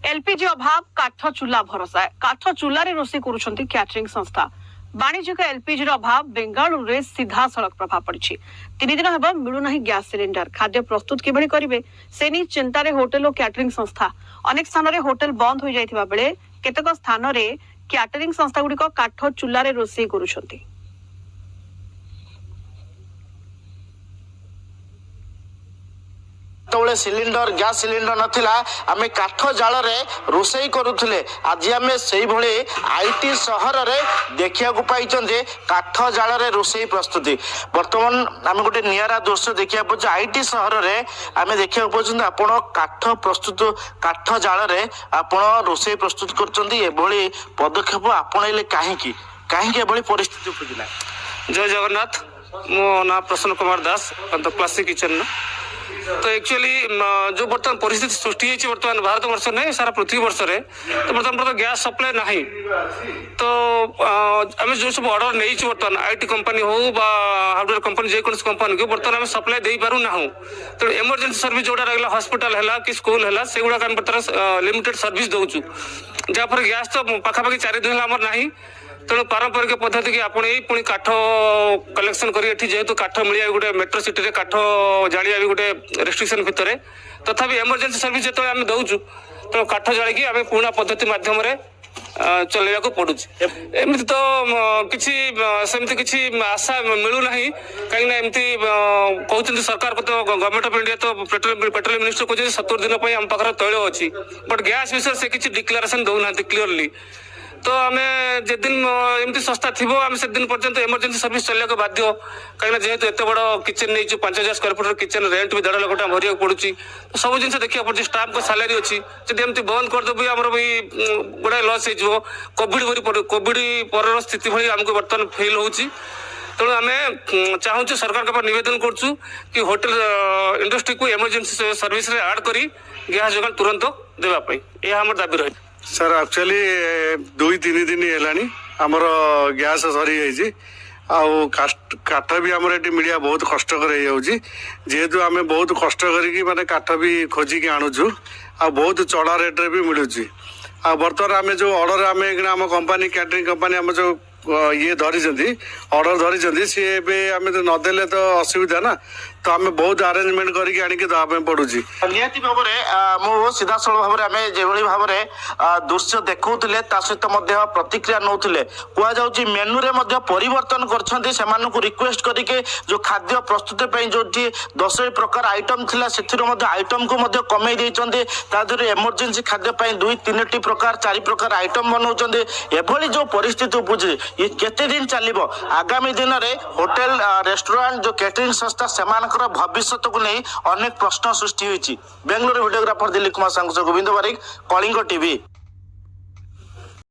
LPG अभाव काठ चूल्हा भरोसा काठ चूल्हा रोषे करुछंती कैटरिंग संस्था वाणिज्यिक एलपीजी अभाव बेंगालुरु रे सीधा सड़क प्रभाव पड़ी 3 दिन हेब मिलुना गैस सिलिंडर खाद्य प्रस्तुत किभଳି करिवे सेनी चिंतारे होटल और कैटरिंग संस्था अनेक स्थान रे होटल बंद हो जाइथिबा बेले केतक स्थान रे कैटरिंग संस्था गुडी को काठ चूल्हा रे रोषे करुछंती। सिलिंडर गैस सिलिंडर नथिला आमे काठ जाल रे रोसई करूथले आज आमे सेही भली आईटी सहर रे देखिया को पाइचन जे काठ जाल रे रोसई प्रस्तुति वर्तमान आमे गोटे नियारा दृश्य देखिया पछ आईटी सहर रे आमे देखिया पछन आपण काठ प्रस्तुत काठ जाल रे आपण रोसई प्रस्तुत करचंदी ए भली पदक्षेप आपणैले काहे एभली परिस्थिति उपजिला। जय जगन्नाथ मो ना प्रसन्न कुमार दास तो क्लासिक किचन तो एक्चुअली जो बर्तमान परिस्थिति सृष्टि होती बर्तमान भारत वर्ष नहीं सारा पृथ्वी वर्ष रे तो बर्तमान गैस सप्लाई नहीं तो आम जो सब ऑर्डर नहीं बर्तमान आईटी कंपनी हो हार्डवेयर कंपनी जेकोसी कंपनी को बर्तमान आम सप्लाई दे पारू ना तो इमरजेंसी सर्विस जोड़ा रहा हॉस्पिटल है कि स्कूल है से गुड़ा बर्तमान लिमिटेड सर्विस दौचु जहाँफल गैस तो पाखापाखि 4 दिन आमर नहीं तेणु पारंपरिक पद्धति की आपण पुणी काठ कलेक्शन कर जेहेतु काठ मिलिया गोटे मेट्रो सिटी रे काठ जालिया भी गोटे रेस्ट्रिक्शन भितर तथापि इमरजेंसी सर्विस जो आम दौचु तो काठ जाड़ी आम पुणा पद्धति मध्यम चलैया को पड़ू एमती तो किसी सेमती किसी आशा मिलूना कहीं एमती कहते सरकार को तो गवर्नमेंट ऑफ इंडिया तो पेट्रोलियम मिनिस्टर कहते 70 दिन आम पाखे तैल अच्छी बट गैस विषय से किसी डिक्लेरेशन दौना क्लीयरली तो आम जिन एमती सस्ता थी आम से दिन पर्यंत इमरजेंसी सर्विस चलने को बाध्य कहीं जेहेतु एत बड़ किचेन नहीं 5000 स्क्वायर फुट किचेन रेंट भी 1.5 लाख टका भरिया पड़ू तो सब जिन देखा पड़े स्टाफ को सैलरी अच्छी जब एमती बंद करदेवी आम भी गुड़ाए लस हो कोविड पर स्थिति भाई आमको बर्तमान फिल हो तेणु आम चाहूँ सरकार के निवेदन करुँ कि होटेल इंडस्ट्री को इमरजेंसी सर्विस ऐड कर गैस जोगान तुरंत देवाई यह आम दाबी रही। सर एक्चुअली 2-3 दिन है आमर गैस सरी जाइए काठ भी आमर ये मिलिया बहुत कष्टकर हो जेहेतु आम बहुत कष्ट करी माने काठ भी खोजिकी आणुचु आ बहुत चढ़ा रेट रे भी मिलूँ आ बर्तमान आम जो ऑर्डर आम कंपनी कैटरिंग कंपनी आम जो ये धरी ऑर्डर धरी सी आम तो नदेले तो असुविधा ना तो आम बहुत आरेंजमेंट करके आनिकी दवाई पड़ू निहाती भाव में सीधा सड़क भाव में जो भाव में दृश्य देखते सहित प्रतिक्रिया नौले कहुच्छी मेनू रे परिवर्तन कर रिक्वेस्ट करके जो खाद्य प्रस्तुति जो 10 प्रकार आइटम थिला आइटम को कमे देते इमरजेंसी खाद्य 2-3 प्रकार 4 प्रकार आइटम बनाऊँ एभली जो परिस्थिति उपजे ये केते दिन चलो आगामी दिन में होटेल रेस्टोरेंट जो कैटरिंग संस्था से भविष्य को नहीं अनेक प्रश्न सृष्टि होती। बेंगलुरु वीडियोग्राफर दिलीप कुमार सांग गोविंद बारिक कलिंग टीवी।